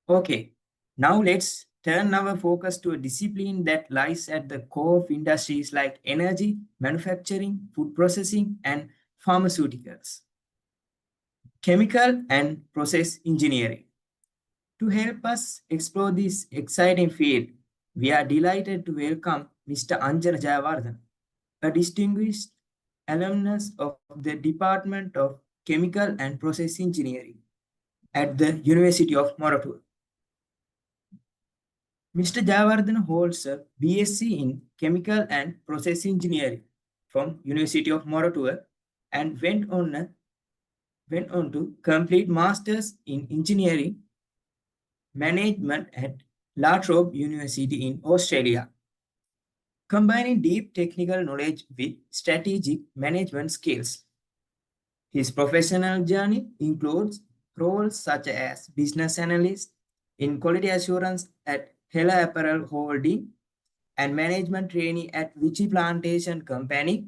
Okay, now let's turn our focus to a discipline that lies at the core of industries like energy, manufacturing, food processing, and pharmaceuticals, chemical and process engineering. To help us explore this exciting field, we are delighted to welcome Mr. Anjana Jayawardhan, a distinguished alumnus of the Department of Chemical and Process Engineering at the University of Moratuwa. Mr. Jayawardhan holds a BSc in Chemical and Process Engineering from University of Moratuwa and went on to complete Masters in Engineering Management at La Trobe University in Australia, combining deep technical knowledge with strategic management skills. His professional journey includes roles such as business analyst in quality assurance at Hela Apparel Holding and management trainee at Vichy Plantation Company.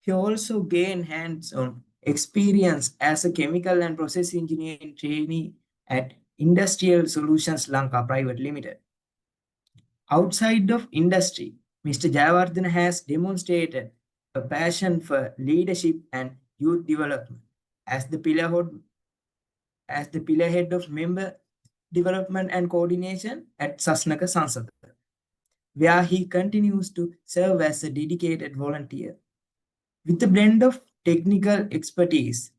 He also gained hands-on experience as a chemical and process engineering trainee at Industrial Solutions Lanka Private Limited. Outside of industry, Mr. Jayawardhan has demonstrated a passion for leadership and youth development as the pillarhead of member development and coordination at Sasnaka Sansada, where he continues to serve as a dedicated volunteer. With a blend of technical expertise,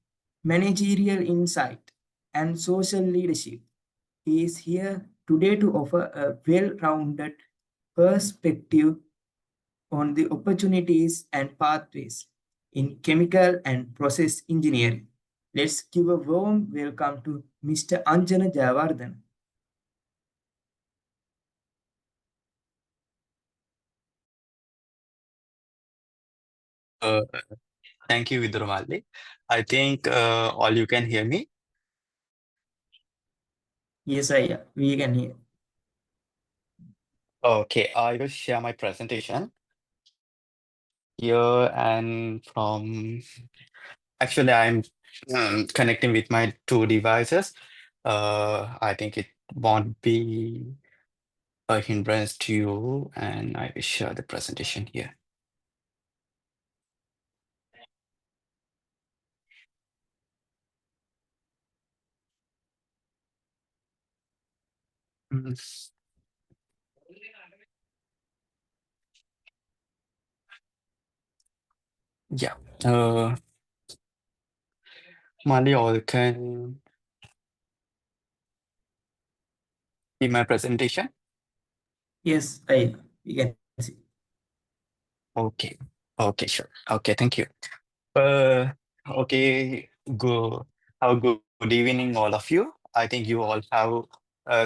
managerial insight, and social leadership, he is here today to offer a well-rounded perspective on the opportunities and pathways in chemical and process engineering. Let's give a warm welcome to Mr. Anjana Jayawardhan. Uh, Thank you, Vidurmali. I think all you can hear me. Yes, we can hear. Okay, I will share my presentation here and from actually I'm connecting with my two devices. I think it won't be a hindrance to you, and I will share the presentation here. Mm. Yeah. Mali, all can see my presentation. Yes, we can see. Okay. Okay, sure. Okay, thank you. Uh, okay, good. Good evening, all of you. I think you all have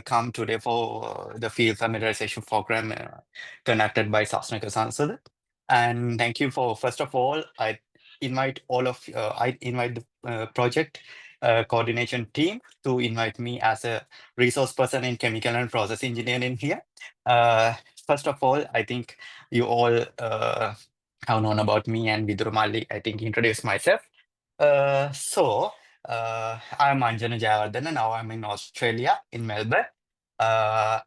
come today for the field familiarization program conducted by Sasnaka Sansad. And thank you for, first of all, I invite the project coordination team to invite me as a resource person in chemical and process engineering here. Uh, First of all, I think you all have known about me and Vidurmali, I think, introduce myself. I'm Anjana Jayawardena. Now I'm in Australia, in Melbourne. I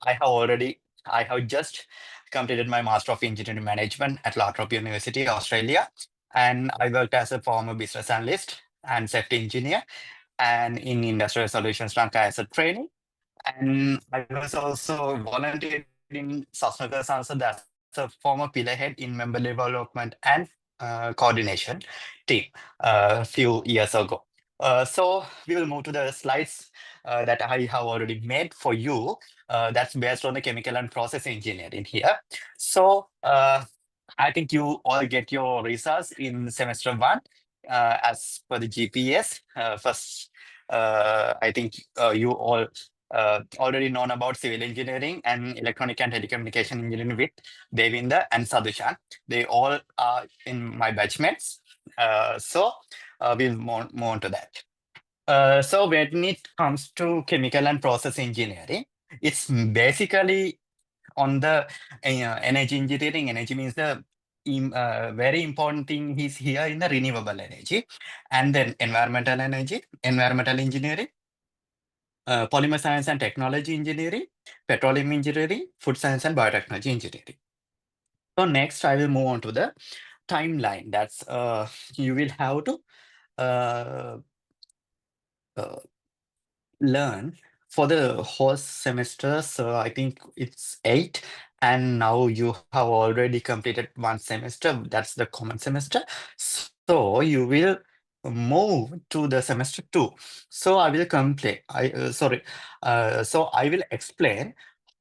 have just completed my Master of Engineering Management at La Trobe University, Australia. And I worked as a former business analyst and safety engineer and in Industrial Solutions Lanka as a trainee. And I was also volunteering in Sasnaka Sansad as a former pillar head in member development and coordination team a few years ago. So we will move to the slides that I have already made for you. That's based on the chemical and process engineering here. So I think you all get your results in semester one as per the GPS. First, I think you all already known about civil engineering and electronic and telecommunication engineering with Devinda and Sadushan. They all are in my batchmates. We'll move on to that. So when it comes to chemical and process engineering, it's basically on the energy engineering. Energy means the very important thing is here in the renewable energy, and then environmental energy, environmental engineering, polymer science and technology engineering, petroleum engineering, food science and biotechnology engineering. So next, I will move on to the timeline. That's you will have to uh, uh, learn for the whole semester. So I think it's 8, and now you have already completed one semester. That's the common semester. So you will move to the semester 2. So I will complain. So I will explain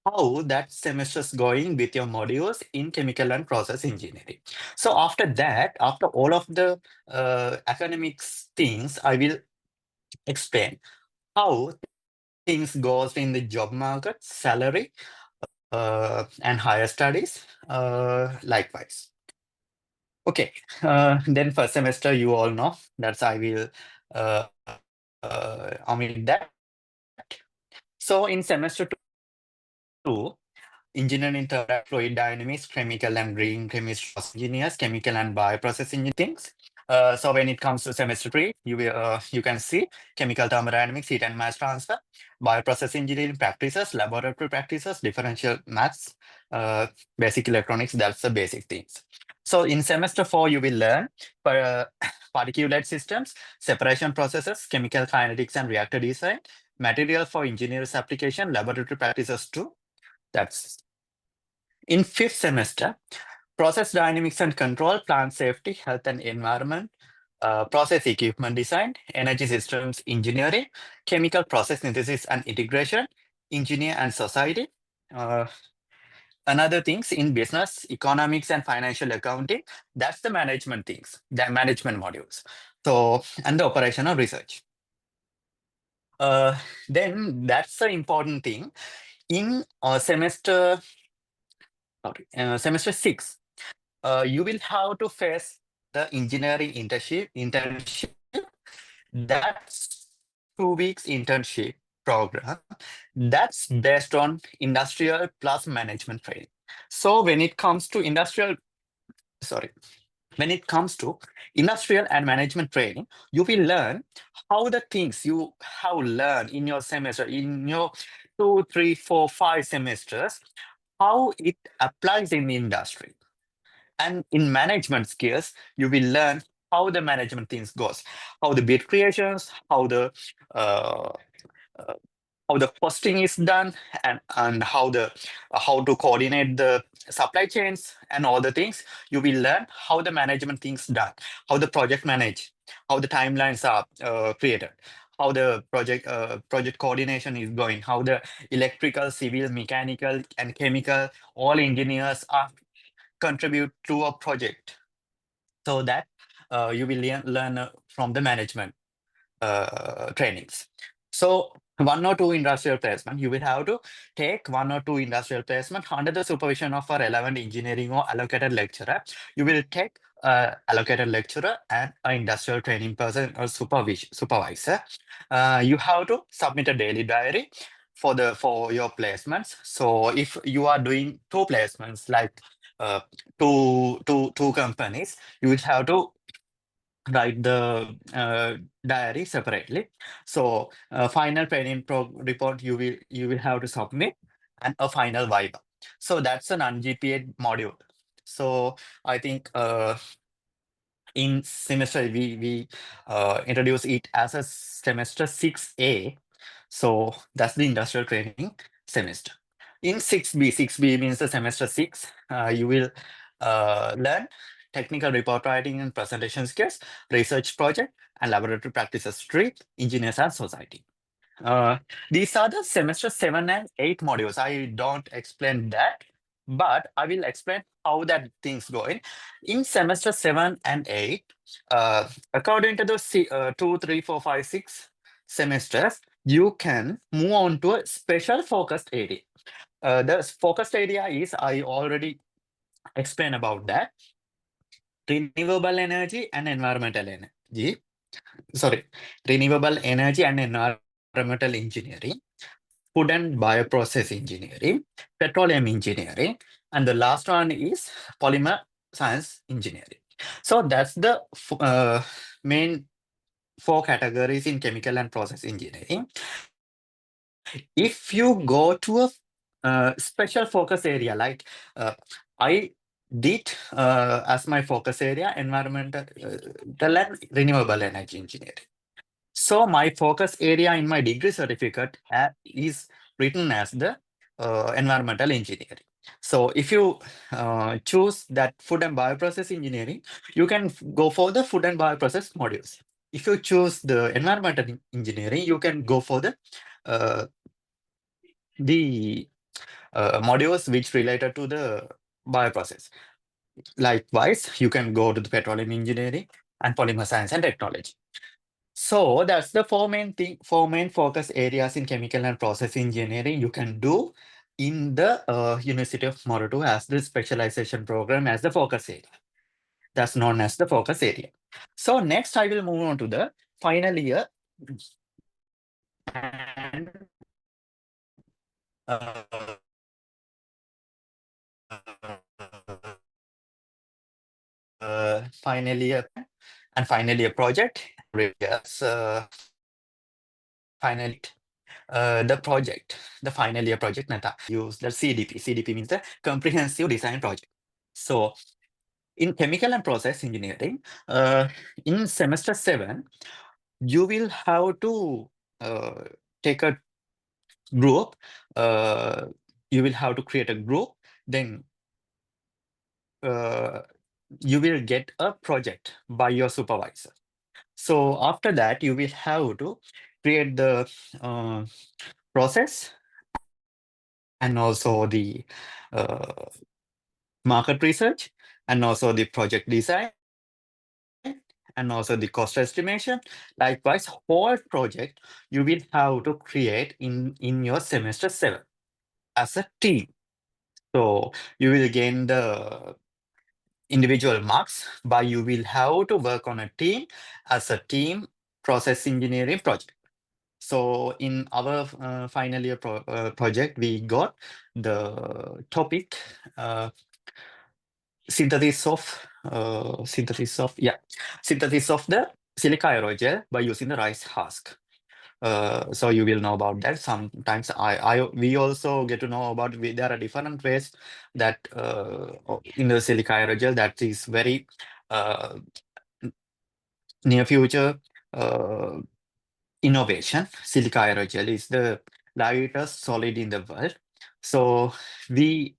how that semester is going with your modules in chemical and process engineering. So after that, after all of the academics things, I will explain how things goes in the job market, salary, and higher studies, likewise. Okay, then first semester you all know that's I will omit that. So in semester 2, engineering thermodynamics, fluid dynamics, chemical and green chemistry, process engineers, chemical and bioprocess engineering things. So when it comes to semester 3, you can see chemical thermodynamics, heat and mass transfer, bioprocess engineering practices, laboratory practices, differential maths, uh, basic electronics. That's the basic things. So in semester 4, you will learn uh, particulate systems, separation processes, chemical kinetics and reactor design, material for engineers application, laboratory practices too. That's in 5th semester, process dynamics and control, plant safety, health and environment, process equipment design, energy systems engineering, chemical process synthesis and integration, engineer and society. Uh, Another things in business, economics and financial accounting, that's the management things, the management modules. So, and the operational research. Then that's the important thing. In semester 6, you will have to face the engineering internship. That's 2 weeks internship program. That's based on industrial plus management training. So sorry, when it comes to industrial and management training, you will learn how the things you have learned in your semester, in your 2, 3, 4, 5 semesters, how it applies in the industry. And in management skills, you will learn how the management things goes, how the bid creations, uh, uh, how the costing is done, and how to coordinate the supply chains and all the things. You will learn how the management things done, how the project manage, how the timelines are created, how the project coordination is going, how the electrical, civil, mechanical, and chemical all engineers are contribute to a project, so that you will learn from the management trainings. So 1 or 2 industrial placement, you will have to take 1 or 2 industrial placement under the supervision of a relevant engineering or allocated lecturer. You will take allocated lecturer and an industrial training person or supervisor. You have to submit a daily diary for your placements. So if you are doing 2 placements, like uh, two companies, you will have to write the diary separately. So final training report you will have to submit, and a final viva. So that's an ungpa module. So I think in semester we introduce it as a semester 6A. So that's the industrial training semester. In 6B means the semester 6, you will learn technical report writing and presentation skills, research project, and laboratory practices 3, engineers and society. These are the semester 7 and 8 modules. I don't explain that, but I will explain how that things go in semester 7 and 8. According to the 2, 3, 4, 5, 6 semesters, you can move on to a special focused area. The focused area is, I already explained about that, renewable energy and environmental energy. Sorry, renewable energy and environmental engineering, food and bioprocess engineering, petroleum engineering, and the last one is polymer science engineering. So that's the main 4 categories in chemical and process engineering. If you go to a special focus area, like I did as my focus area, environmental and renewable energy engineering. So my focus area in my degree certificate is written as the environmental engineering. So if you choose that food and bioprocess engineering, you can go for the food and bioprocess modules. If you choose the environmental engineering, you can go for uh, the modules which related to the bioprocess. Likewise, you can go to the petroleum engineering and polymer science and technology. So that's the four main focus areas in chemical and process engineering you can do in the University of Moratu as the specialization program as the focus area. That's known as the focus area. So next I will move on to the final year and final year and final year project. Yes, finally the final year project nata use the CDP. CDP means the comprehensive design project. So in chemical and process engineering, in semester 7, you will have to take a group. You will have to create a group. Then you will get a project by your supervisor. So after that, you will have to create the process and also the market research and also the project design and also the cost estimation. Likewise, whole project you will have to create in your semester 7 as a team. So you will gain the individual marks, but you will have to work on a team as a team process engineering project. So in our final year project, we got the topic synthesis of the silica aerogel by using the rice husk. So you will know about that. Sometimes we also get to know about there are different ways that in the silica aerogel that is very near future innovation. Silica aerogel is the lightest solid in the world. So we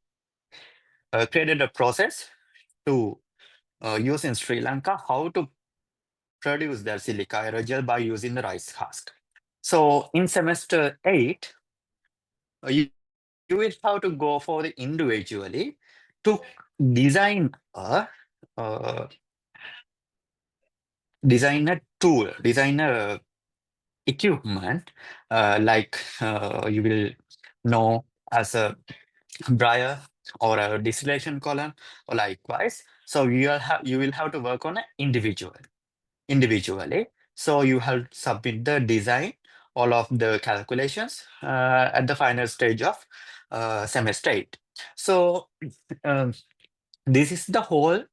created a process to use in Sri Lanka how to produce their silica aerogel by using the rice husk. So in semester 8, you will have to go for the individually to design a tool, design a equipment like you will know as a briar or a distillation column or likewise. So you will have to work on it individually. So you have to submit the design, all of the calculations at the final stage of semester 8. So um, this is the whole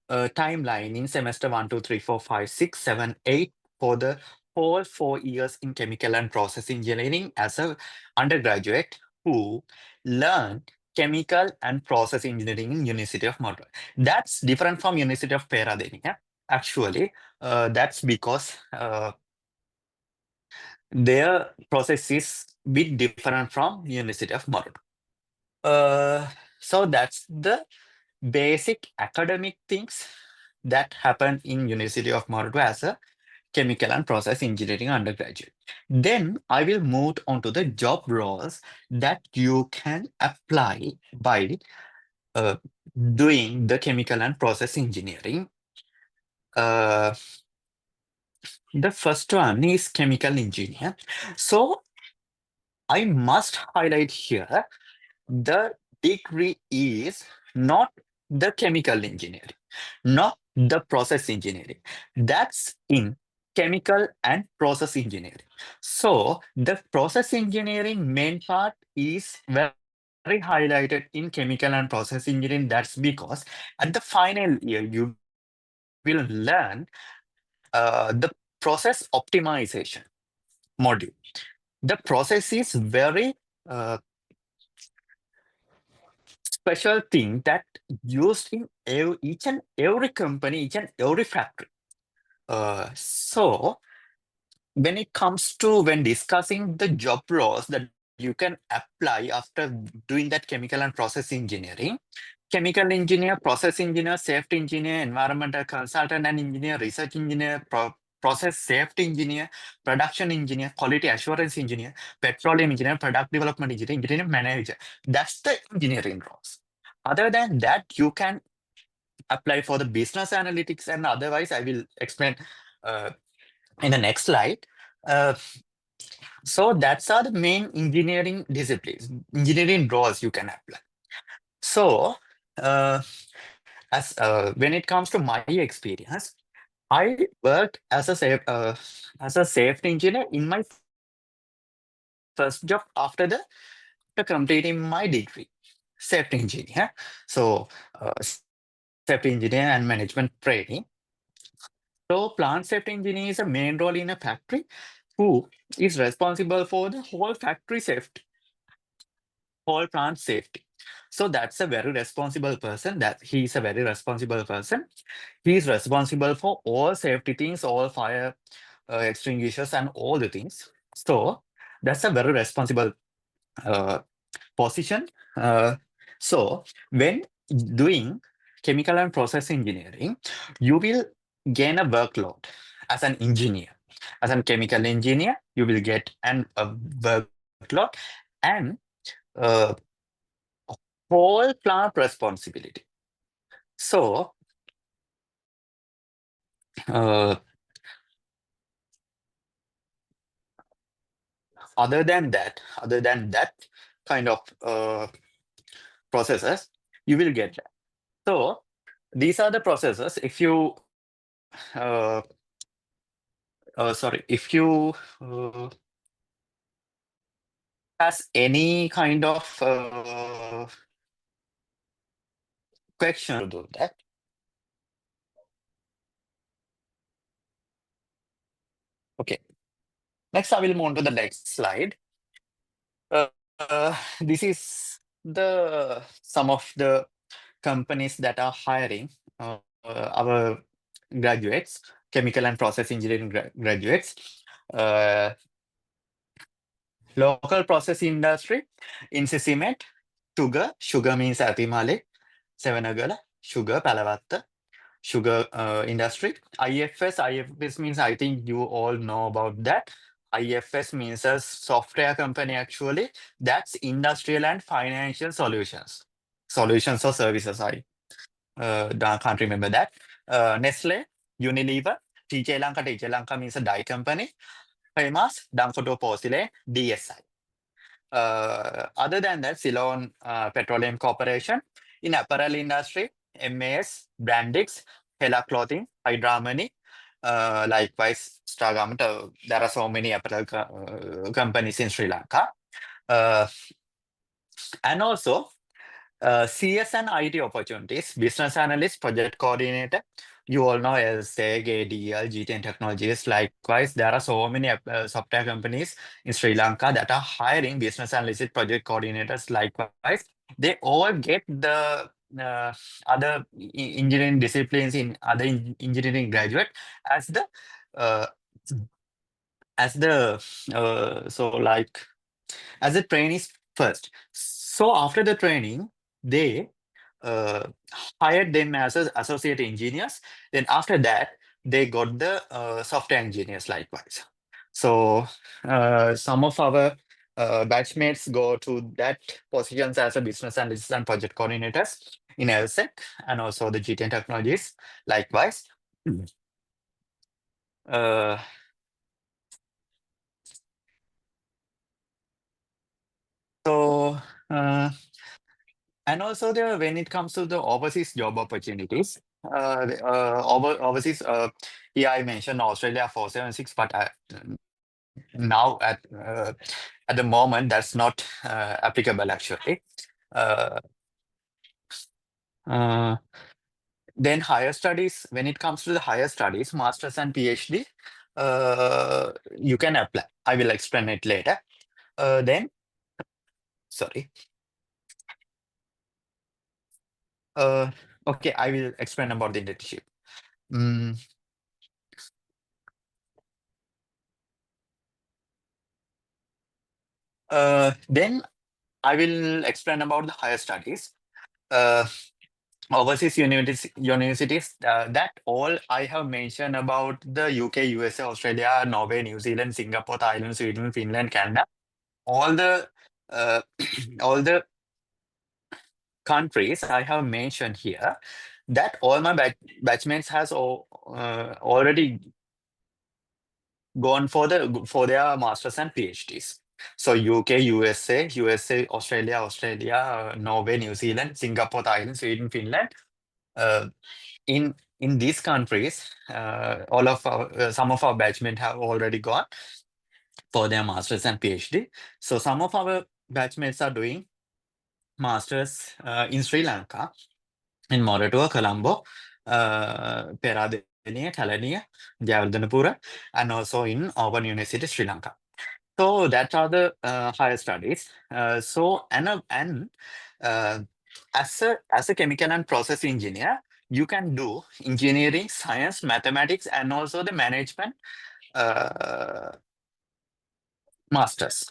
timeline in semester 1, 2, 3, 4, 5, 6, 7, 8 for the whole 4 years in chemical and process engineering as a undergraduate who learn chemical and process engineering in University of Madras. That's different from University of Peradeniya. Actually, that's because their process is bit different from University of Madras. So that's the basic academic things that happen in University of Morocco as a chemical and process engineering undergraduate. Then I will move on to the job roles that you can apply by uh, doing the chemical and process engineering. Uh, the first one is chemical engineer. So I must highlight here the degree is not the chemical engineering, not the process engineering. That's in chemical and process engineering. So the process engineering main part is very highlighted in chemical and process engineering. That's because at the final year, you will learn the process optimization module. the process is very special thing that used in each and every company, each and every factory. So when it comes to when discussing the job roles that you can apply after doing that chemical and process engineering, chemical engineer, process engineer, safety engineer, environmental consultant and engineer, research engineer, process safety engineer, production engineer, quality assurance engineer, petroleum engineer, product development engineer, engineering manager. That's the engineering roles. Other than that, you can apply for the business analytics, and otherwise I will explain in the next slide. So that's are the main engineering disciplines, engineering roles you can apply. So as when it comes to my experience, I worked as a safety engineer in my first job after completing my degree, safety engineer. So safety engineer and management training. So plant safety engineer is a main role in a factory who is responsible for the whole factory safety, whole plant safety. So that's a very responsible person. That he is a very responsible person. He is responsible for all safety things, all fire extinguishers, and all the things. So that's a very responsible uh, position. Uh, so when doing chemical and process engineering, you will gain a workload as an engineer. As a chemical engineer, you will get a workload and uh, whole plant responsibility. So other than that kind of processes, you will get that. So these are the processes. If you sorry, if you has any kind of question to do that. Okay. Next, I will move on to the next slide. This is some of the companies that are hiring our graduates, chemical and process engineering graduates. Local process industry, Insisimet, sugar means Atimale, Sevenagala, sugar, Palavatta, sugar industry. IFS means, I think you all know about that. IFS means a software company actually. That's industrial and financial solutions. Solutions or services, I can't remember that. Nestle, Unilever, TJ Lanka means a dye company. Famous, Danfoto Porcelain, DSI. Other than that, Ceylon Petroleum Corporation. In apparel industry, MAS, Brandix, Hela Clothing, Hydramani. Likewise, Stragam. There are so many apparel companies in Sri Lanka. And also, CS and IT opportunities, business analyst, project coordinator. You all know LSEG, ADL, GTN Technologies. Likewise, there are so many software companies in Sri Lanka that are hiring business analysts, project coordinators. Likewise, they all get the other engineering disciplines in other engineering graduate as the uh, so like as a trainees first. So after the training, they uh, hired them as associate engineers. Then after that, they got the software engineers likewise. So some of our batchmates go to that positions as a business analysts and project coordinators in LSEC and also the GTN technologies likewise. Uh, so and also when it comes to the overseas job opportunities, overseas, here I mentioned Australia 476, but now at the moment that's not applicable actually. Uh, uh, then higher studies, when it comes to the higher studies, masters and PhD, you can apply. I will explain it later. Then, sorry. Uh, okay, I will explain about the internship. Mm, then I will explain about the higher studies. Uh, Overseas universities, that all I have mentioned about the UK, USA, Australia, Norway, New Zealand, Singapore, Thailand, Sweden, Finland, Canada, all the uh, all the countries I have mentioned here, that all my batchmates has already gone for their masters and PhDs. So UK, Australia, Norway, New Zealand, Singapore, Thailand, Sweden, Finland. Uh, in these countries, all of some of our batchmen have already gone for their masters and PhD. So some of our batchmates are doing masters in Sri Lanka, in Moratuwa, Colombo, Peradeniya, Kelaniya, Jayawardenepura, and also in Auburn University, Sri Lanka. So that are the higher studies. And uh, as a chemical and process engineer, you can do engineering, science, mathematics, and also the management uh, masters.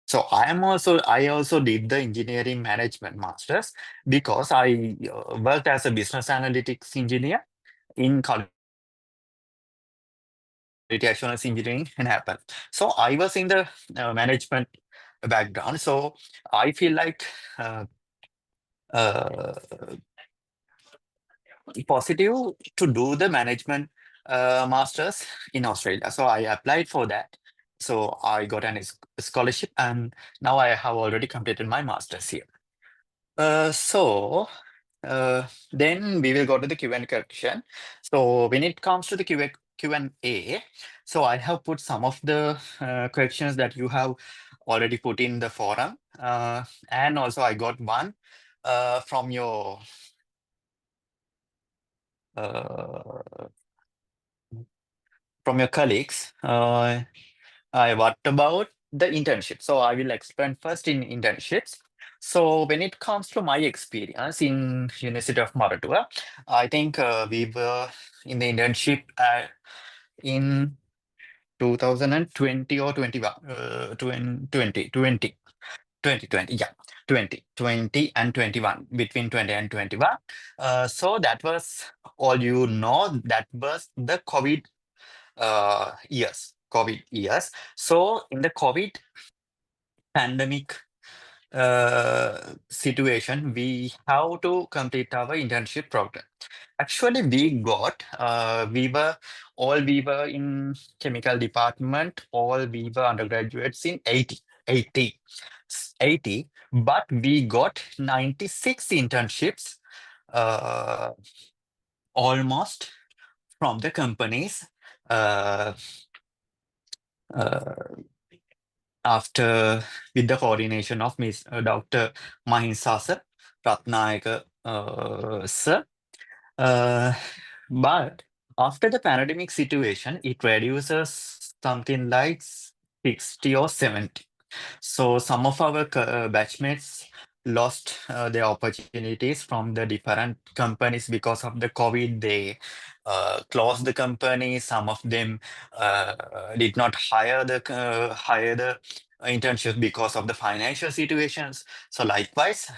So I also did the engineering management masters because I worked as a business analytics engineer in quality assurance engineering in Apple. So I was in the management background. So I feel like uh, positive to do the management masters in Australia. So I applied for that. So I got a scholarship, and now I have already completed my masters here. So then we will go to the Q&A section. So when it comes to the Q&A, so I have put some of the questions that you have already put in the forum, and also I got one from your uh, colleagues. What about the internship? So I will explain first in internships. So when it comes to my experience in University of Maratua, I think we were in the internship in 2020 or 21, 2020, yeah, 2020 and 21, between 20 and 21. So that was all you know, that was the COVID years. So in the COVID pandemic situation, we have to complete our internship program. Actually, we were in chemical department, all we were undergraduates in 80, but we got 96 internships, uh, almost, from the companies. Uh, uh, After, with the coordination of Miss Dr. Mahinsasa Ratnayaka sir. Uh, but after the pandemic situation, it reduces something like 60 or 70. So some of our batchmates lost their opportunities from the different companies because of the COVID. They closed the company. Some of them did not hire the internships because of the financial situations. So likewise,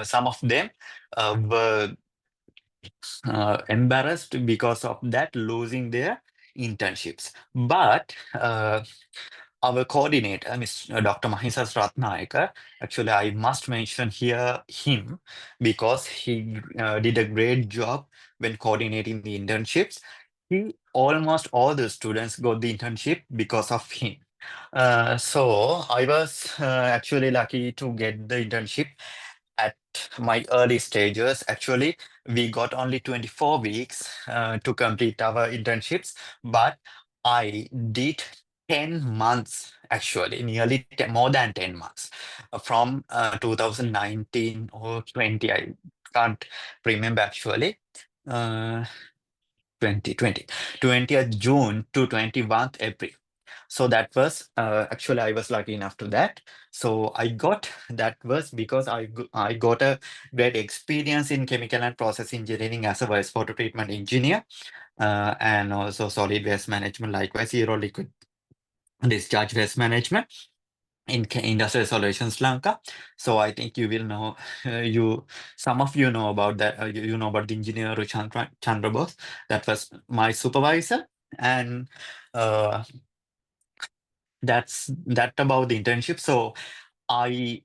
some of them were embarrassed because of that, losing their internships. But our coordinator, Dr. Mahisas Ratnayaka, actually, I must mention here him because he did a great job when coordinating the internships. Almost all the students got the internship because of him. So I was actually lucky to get the internship at my early stages. Actually, we got only 24 weeks to complete our internships, but I did 10 months, actually, nearly more than 10 months, from 2019 or 20. I can't remember actually. Uh, 2020, 20th June to 21st April. So that was actually I was lucky enough to that. So I got that was because I got a great experience in chemical and process engineering as a wastewater treatment engineer, and also solid waste management, likewise zero liquid discharge waste management in Industrial Solutions Lanka. So I think you will know, some of you know about that. You know about the engineer Chandra Bose. That was my supervisor, and that about the internship. So I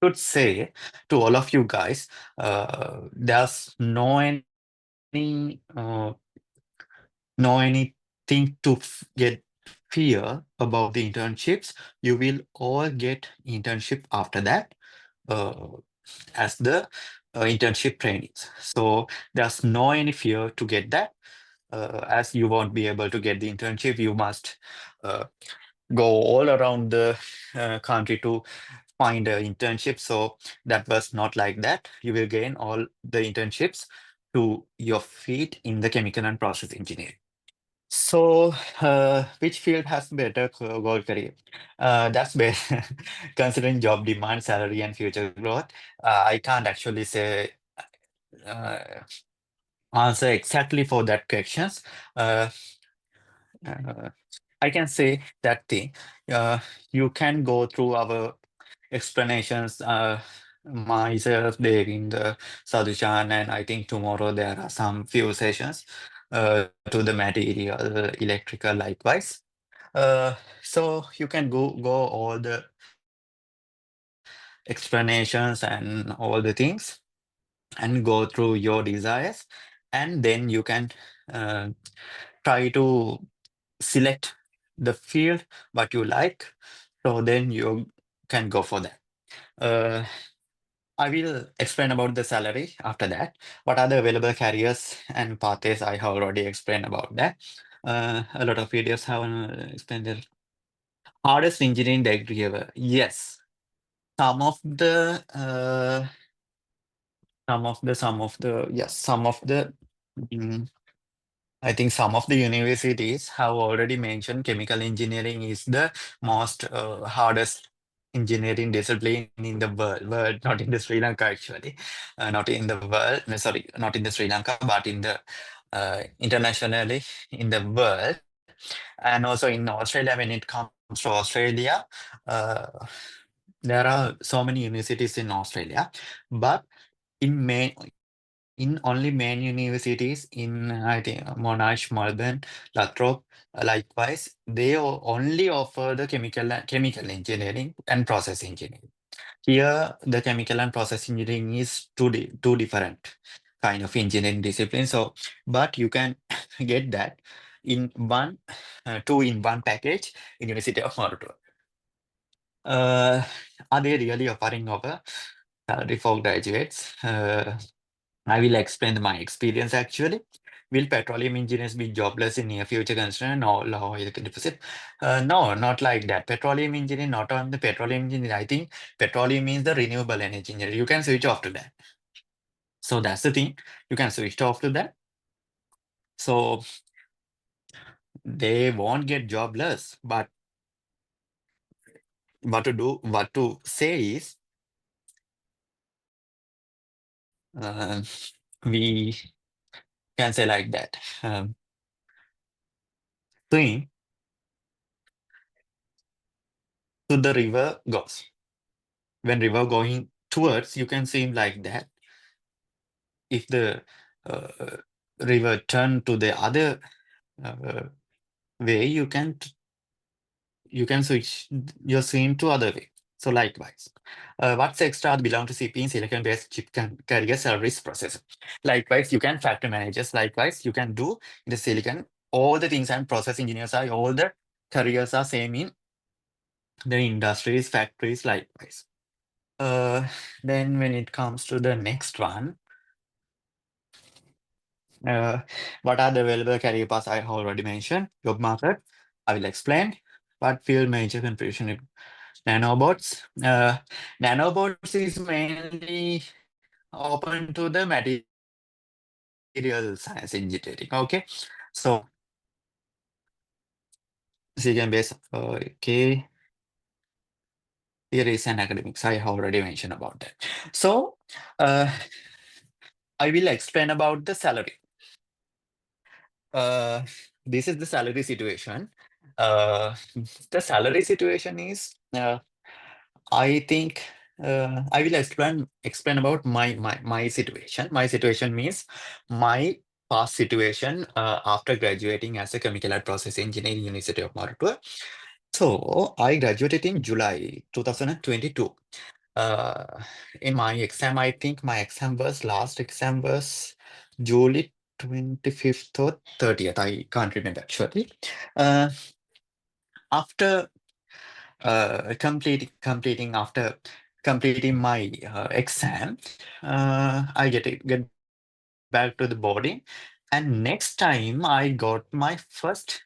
should say to all of you guys, there's no anything to get fear about the internships. You will all get internship after that, uh, as the internship trainees. So there's no any fear to get that. As you won't be able to get the internship, you must go all around the country to find an internship. So that was not like that. You will gain all the internships to your feet in the chemical and process engineering. So, which field has better goal career? That's best considering job demand, salary, and future growth. I can't actually say uh, answer exactly for that questions. Uh, uh, I can say that thing. Uh, you can go through our explanations. Myself there in the Sadhuchan, and I think tomorrow there are some few sessions to the material, electrical, likewise. So you can go all the explanations and all the things and go through your desires, and then you can uh, try to select the field what you like. So then you can go for that. Uh, I will explain about the salary after that. What are the available careers and pathways? I have already explained about that. A lot of videos have explained the hardest engineering degree ever. Yes, some of the some of the mm, I think some of the universities have already mentioned chemical engineering is the most hardest engineering discipline in the world, not in the Sri Lanka actually, not in the world, no, sorry, not in the Sri Lanka, but in the internationally in the world, and also in Australia. When it comes to Australia, uh, there are so many universities in Australia, but in only main universities in I think Monash, Melbourne, Lathrop, likewise, they only offer the chemical engineering and process engineering. Here, the chemical and process engineering is two different kind of engineering disciplines. So, but you can get that in one, two in one package in University of Moroto. Are they really offering over salary for graduates? I will explain my experience actually. Will petroleum engineers be jobless in near future considering no law you can deposit? No, not like that. Petroleum engineering, not on the petroleum engineer. I think petroleum means the renewable energy engineer. You can switch off to that. So that's the thing. You can switch off to that. So they won't get jobless. But what to say is we can say like that. Swim to the river goes. When river going towards, you can swim like that. If the uh, river turn to the other uh, way, you can switch your swim to other way. So likewise, what's extra belong to CP in silicon based chip carrier service process. Likewise, you can factory managers. Likewise, you can do in the silicon all the things, and process engineers are all the careers are same in the industries, factories. Likewise. Then when it comes to the next one, what are the available career paths I have already mentioned? Job market, I will explain. What field major contribution in nanobots? Nanobots is mainly open to the material science engineering. Okay, so CGM base. Okay. Here is an academics. I have already mentioned about that. So uh, I will explain about the salary. Uh, this is the salary situation. Uh, the salary situation is, I think, I will explain about my situation. My situation means my past situation after graduating as a chemical and process engineer in University of Maratua. So I graduated in July 2022. Uh, in my exam, I think my last exam was July 25th or 30th. I can't remember actually. Uh, after completing my exam, I get back to the boarding, and next time I got my first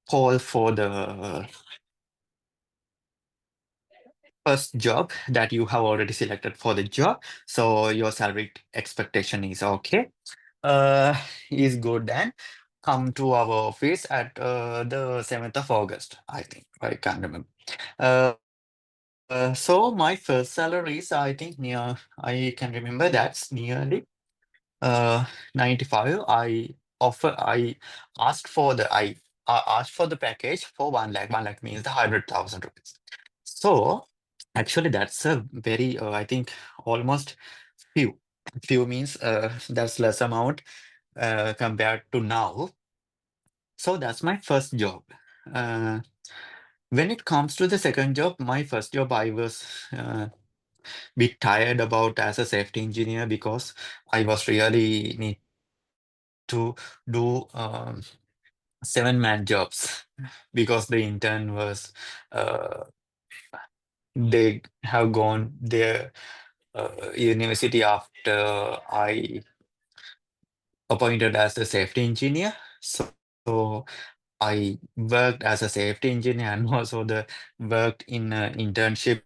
call for the first job that you have already selected for the job. So your salary expectation is okay, uh, is good, and come to our office at the 7th of August, I think. I can't remember. So my first salary is, I think, I can remember that's nearly 95. I asked for the I asked for the package for 1 lakh. 1 lakh means the 100,000 rupees. So actually that's a very I think almost few. Few means that's less amount compared to now. So that's my first job. Uh, when it comes to the second job, my first job, I was bit tired about as a safety engineer because I was really need to do 7-man jobs because the intern was they have gone their university after I appointed as a safety engineer. So I worked as a safety engineer and also worked in internship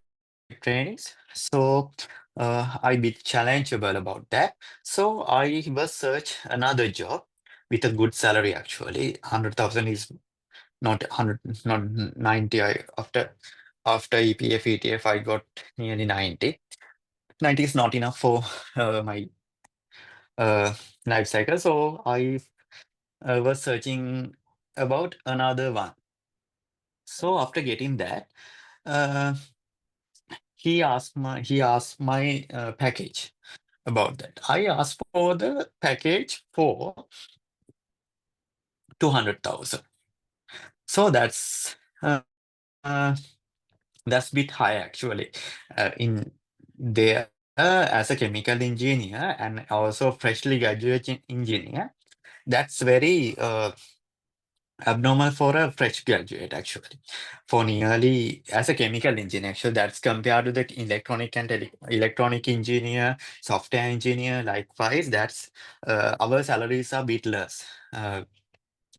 trainings. So I bit challengeable about that. So I was search another job with a good salary actually. 100,000 is not 100, not 90. After EPF, ETF, I got nearly 90. 90 is not enough for my uh, life cycle. So I was searching about another one. So after getting that, uh, he asked my package about that. I asked for the package for 200,000. So that's bit high actually. In there as a chemical engineer and also freshly graduate engineer, that's very abnormal for a fresh graduate actually. For nearly as a chemical engineer, actually that's compared to the electronic and electronic engineer, software engineer, likewise, that's our salaries are bit less.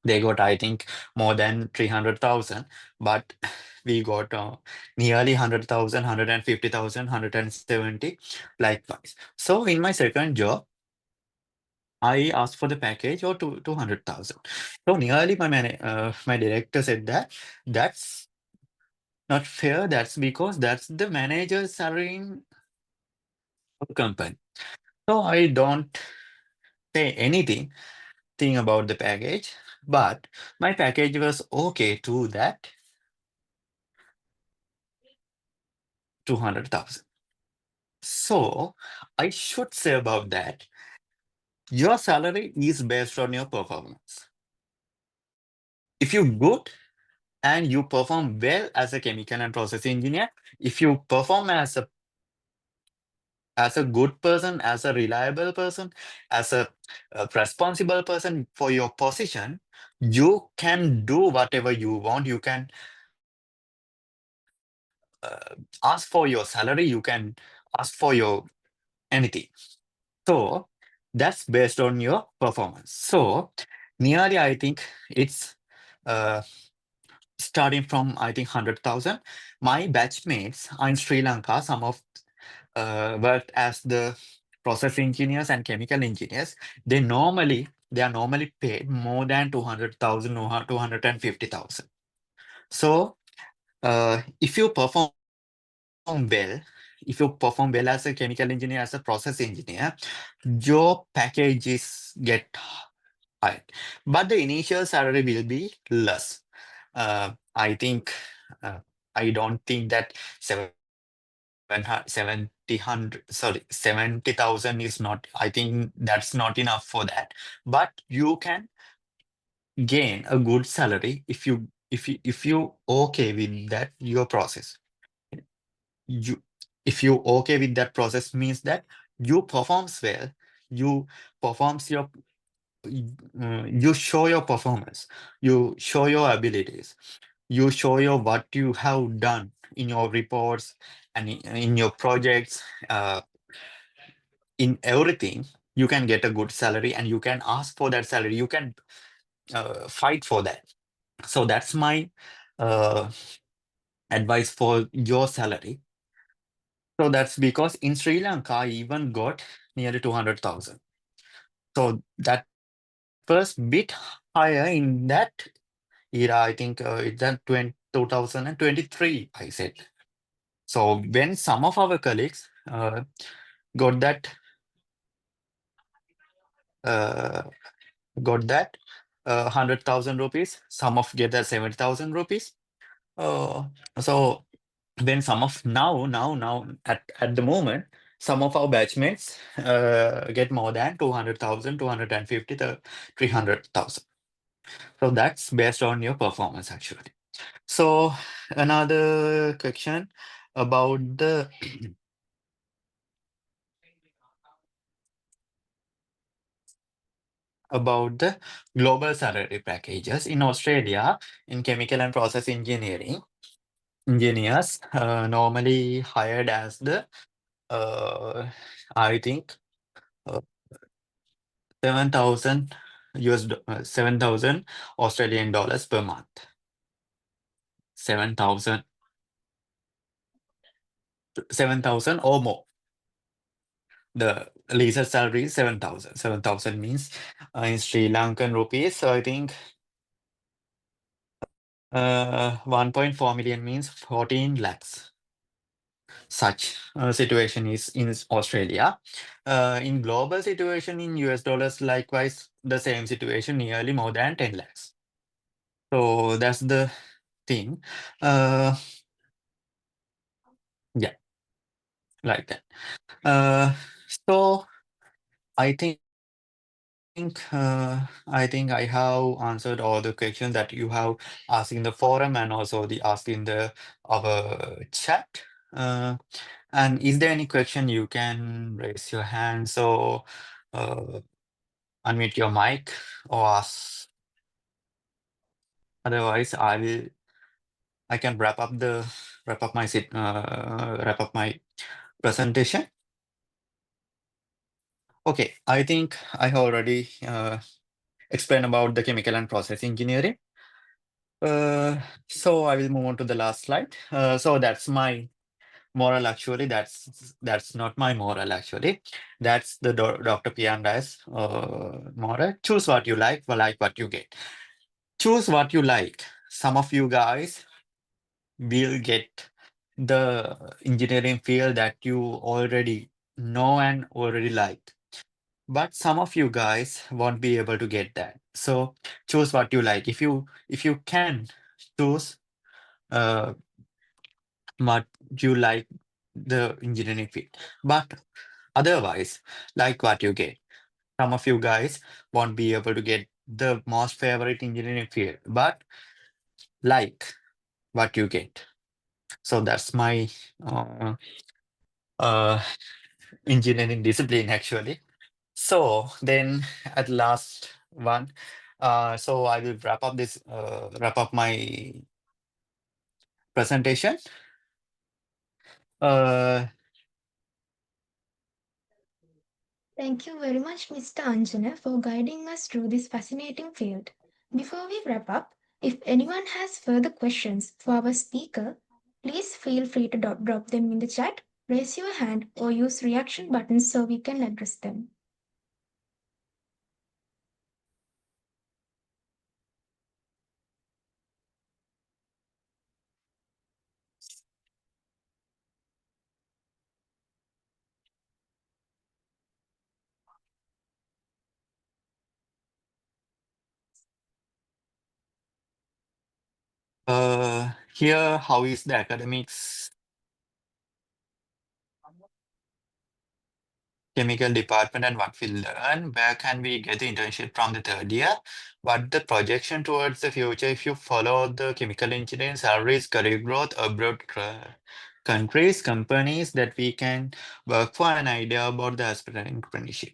They got, I think, more than 300,000, but we got nearly 100,000, 150,000, 170, likewise. So in my second job, I asked for the package or 200,000. So nearly my director said that that's not fair. That's because that's the manager's salary in our company. So I don't say anything thing about the package, but my package was okay to that 200,000. So I should say about that, your salary is based on your performance. If you're good and you perform well as a chemical and process engineer, if you perform as a good person, as a reliable person, as a responsible person for your position, you can do whatever you want. You can ask for your salary. You can ask for your anything. So that's based on your performance. So nearly, I think it's uh, starting from, I think, 100,000. My batchmates are in Sri Lanka, some of worked as the process engineers and chemical engineers. They are normally paid more than 200,000 or 250,000. So if you perform well as a chemical engineer, as a process engineer, your packages get high, but the initial salary will be less. I think I don't think that 70,000 is not. I think that's not enough for that. But you can gain a good salary if you okay with that your process. You if you okay with that process means that you performs well, you performs your you show your performance, you show your abilities, you show your what you have done in your reports and in your projects, in everything. You can get a good salary and you can ask for that salary, you can fight for that. So that's my uh, advice for your salary. So that's because in Sri Lanka, I even got nearly 200,000. So that was bit higher in that era. I think it's that 2023, I said. So when some of our colleagues got that uh, got that 100,000 rupees, some of get that 70,000 rupees. Uh, so when some of now at the moment, some of our batchmates get more than 200,000, 250, 300,000. So that's based on your performance actually. So another question about the about the global salary packages in Australia. In chemical and process engineering, engineers normally hired as the I think uh, 7,000 7,000 Australian dollars per month. 7,000 7,000 or more. The least salary is 7,000. 7,000 means in Sri Lankan rupees, so I think 1.4 million means 14 lakhs. Such situation is in Australia. In global situation in US dollars, likewise, the same situation, nearly more than 10 lakhs. So that's the thing. Yeah, like that. So I think I think I have answered all the questions that you have asked in the forum and also the asked in the our chat. And is there any question, you can raise your hand. So unmute your mic or ask. Otherwise, I can wrap up my presentation. Okay, I think I already explained about the chemical and process engineering. So I will move on to the last slide. So that's my moral actually. That's not my moral actually. That's the Dr. Pianda's moral. Choose what you like what you get. Choose what you like. Some of you guys will get the engineering field that you already know and already like. But some of you guys won't be able to get that. So choose what you like. If you can choose uh, what you like the engineering field. But otherwise, like what you get. Some of you guys won't be able to get the most favorite engineering field, but like what you get. So that's my uh, engineering discipline actually. So then at last one, so I will wrap up my presentation. Uh, Thank you very much, Mr. Anjana, for guiding us through this fascinating field. Before we wrap up, if anyone has further questions for our speaker, please feel free to drop them in the chat, raise your hand, or use reaction buttons so we can address them. Here, how is the academics chemical department and what we learn? Where can we get the internship from the third year? What the projection towards the future if you follow the chemical engineering salaries, career growth, abroad countries, companies that we can work for, an idea about the aspirant apprenticeship.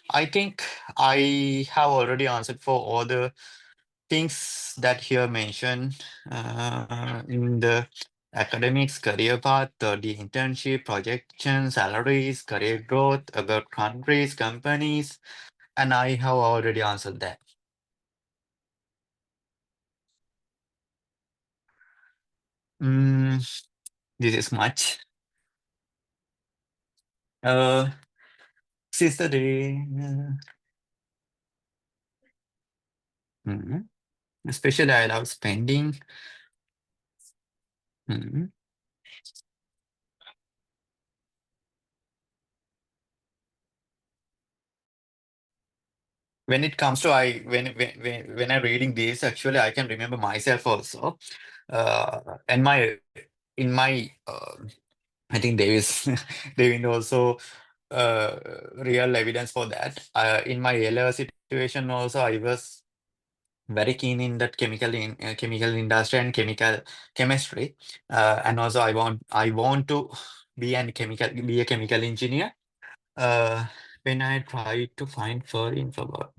I think I have already answered for all the things that here mentioned in the academics, career path, the internship, projection, salaries, career growth, about countries, companies, and I have already answered that. This is much. Sister day. Especially I love spending. When it comes to when I'm reading this, actually I can remember myself also. And my in my I think there is David also real evidence for that. In my LR situation also, I was very keen in that chemical industry and chemical chemistry, and also I want to be a chemical engineer. When I tried to find for info about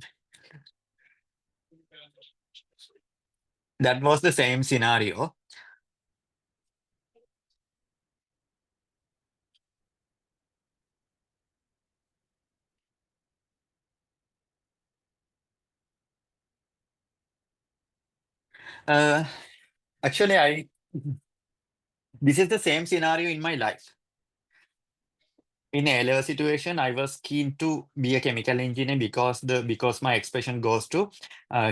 that was the same scenario. Actually, this is the same scenario in my life. In a earlier situation, I was keen to be a chemical engineer because my expression goes to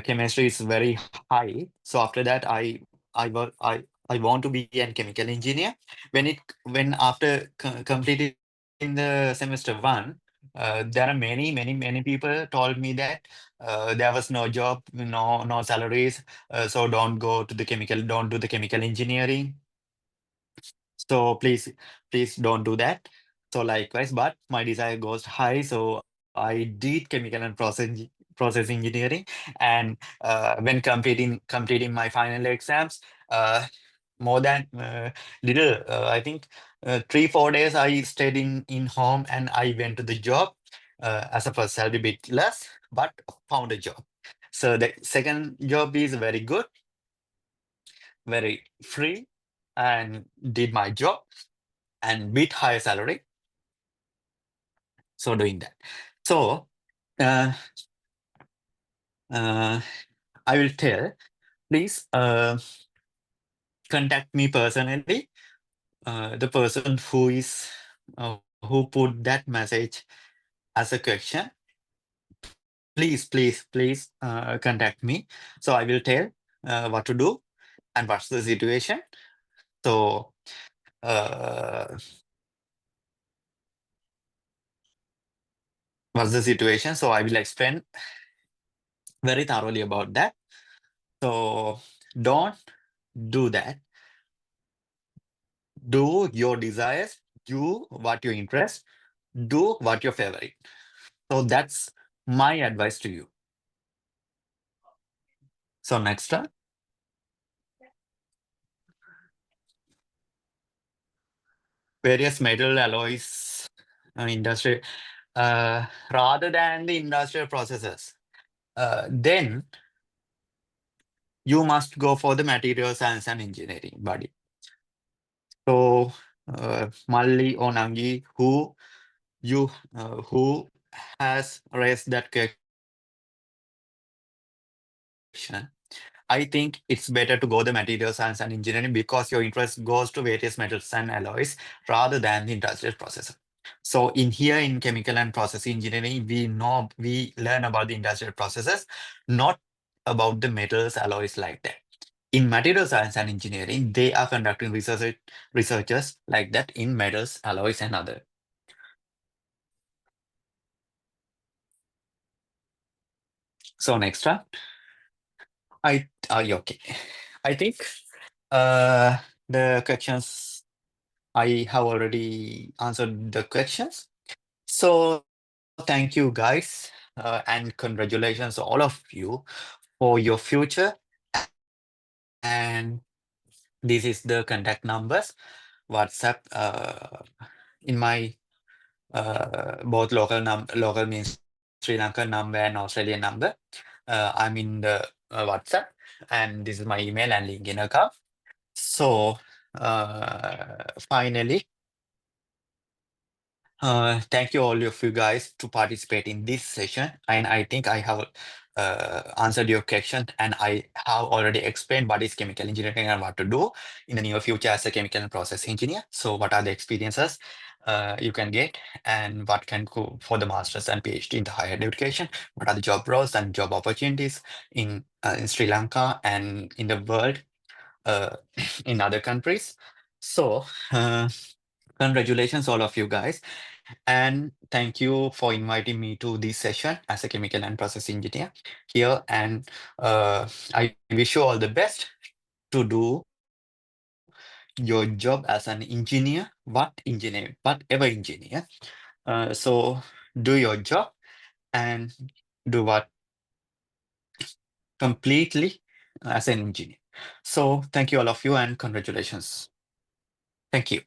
chemistry is very high. So after that, I want to be a chemical engineer. When after completing the semester one, there are many people told me that there was no job, no salaries, so don't do the chemical engineering. So please don't do that. So likewise, but my desire goes high. So I did chemical and process engineering. And when completing my final exams, more than I think 3-4 days I stayed in home and I went to the job as a first salary bit less, but found a job. So the second job is very good, very free, and did my job and bit higher salary. So doing that. So I will tell, please contact me personally. The person who put that message as a question, please contact me. So I will tell what to do and what's the situation. So what's the situation? So I will explain very thoroughly about that. So don't do that. Do your desires, do what your interest, do what your favorite. So that's my advice to you. So next one. Various metal alloys industry rather than the industrial processes. Then you must go for the material science and engineering body. So Malli or Nangi, who has raised that question, I think it's better to go the material science and engineering because your interest goes to various metals and alloys rather than the industrial process. So in chemical and process engineering, we learn about the industrial processes, not about the metals alloys like that. In material science and engineering, they are conducting researches like that in metals, alloys, and other. So next one, okay. I think The questions, I have already answered the questions. So thank you guys, and congratulations all of you for your future. And this is the contact numbers, WhatsApp, in my both local means Sri Lankan number and Australian number. I'm in the WhatsApp, and this is my email and LinkedIn account. So finally, thank you all of you guys to participate in this session. And I think I have answered your question, and I have already explained what is chemical engineering and what to do in the near future as a chemical and process engineer. So what are the experiences you can get, and what can go for the master's and PhD in the higher education? What are the job roles and job opportunities in Sri Lanka and in the world, uh, in other countries? So congratulations all of you guys. And thank you for inviting me to this session as a chemical and process engineer here. And I wish you all the best to do your job as an engineer, whatever engineer. So do your job and do what completely as an engineer. So thank you all of you, and congratulations. Thank you.